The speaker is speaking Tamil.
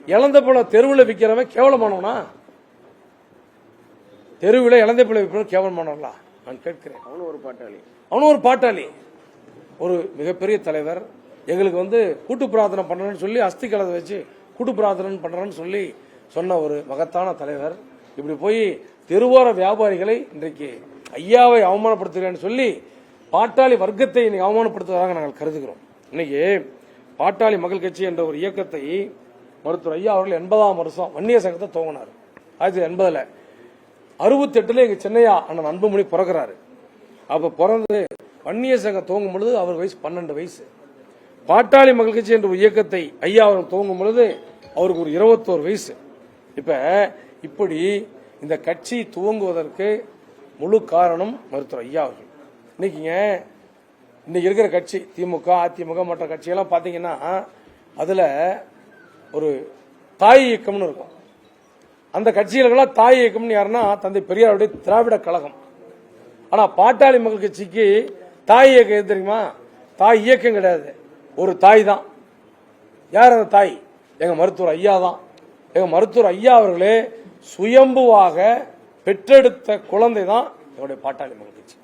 இழந்த பழம் தெருவில் விற்கிறவன் கேவலமானவனா? தெருவில் இழந்த பழம் விற்கிறவன் கேவலமானவங்களா? நான் கேட்கிறேன். அவனும் ஒரு பாட்டாளி, ஒரு மிகப்பெரிய தலைவர். எங்களுக்கு கூட்டு பிரார்த்தனை பண்றேன்னு சொல்லி அஸ்தி கலதை வச்சு கூட்டு பிரார்த்தனை பண்றேன்னு சொல்லி சொன்ன ஒரு மகத்தான தலைவர் இப்படி போய் தெருவோர வியாபாரிகளை இன்றைக்கு ஐயாவை அவமானப்படுத்துகிறேன்னு சொல்லி பாட்டாளி வர்க்கத்தை இன்னைக்கு அவமானப்படுத்துவதாக நாங்கள் கருதுகிறோம். இன்னைக்கு பாட்டாளி மக்கள் கட்சி என்ற ஒரு இயக்கத்தை மருத்துவர் ஐயா அவர்கள் 80ஆம் வருஷம் வன்னிய சங்கத்தை துவங்கினார். 1980 68 எங்க சென்னையா அண்ணன் அன்புமணி பிறகுறாரு. அப்ப பிறந்து வன்னிய சங்கம் துவங்கும் பொழுது அவர் வயசு 12 வயசு. பாட்டாளி மக்கள் கட்சி என்ற இயக்கத்தை ஐயா அவர்கள் துவங்கும் பொழுது அவருக்கு ஒரு 21 வயசு. இப்படி இந்த கட்சி துவங்குவதற்கு முழு காரணம் மருத்துவர் ஐயா அவர்கள். இன்னைக்கு இருக்கிற கட்சி திமுக, அதிமுக மற்ற கட்சியெல்லாம் பாத்தீங்கன்னா அதுல ஒரு தாய் இயக்கம்னு இருக்கும். அந்த கட்சிகளுக்கெல்லாம் தாய் இயக்கம்னு யாருன்னா தந்தை பெரியாருடைய திராவிட கழகம். ஆனா பாட்டாளி மக்கள் கட்சிக்கு தாய் இயக்கம் எது தெரியுமா? தாய் இயக்கம் கிடையாது, ஒரு தாய் தான். யார் அந்த தாய்? எங்க மருத்துவர் ஐயா தான். எங்க மருத்துவர் ஐயா அவர்களே சுயம்புவாக பெற்றெடுத்த குழந்தை தான் எங்களுடைய பாட்டாளி மக்கள் கட்சி.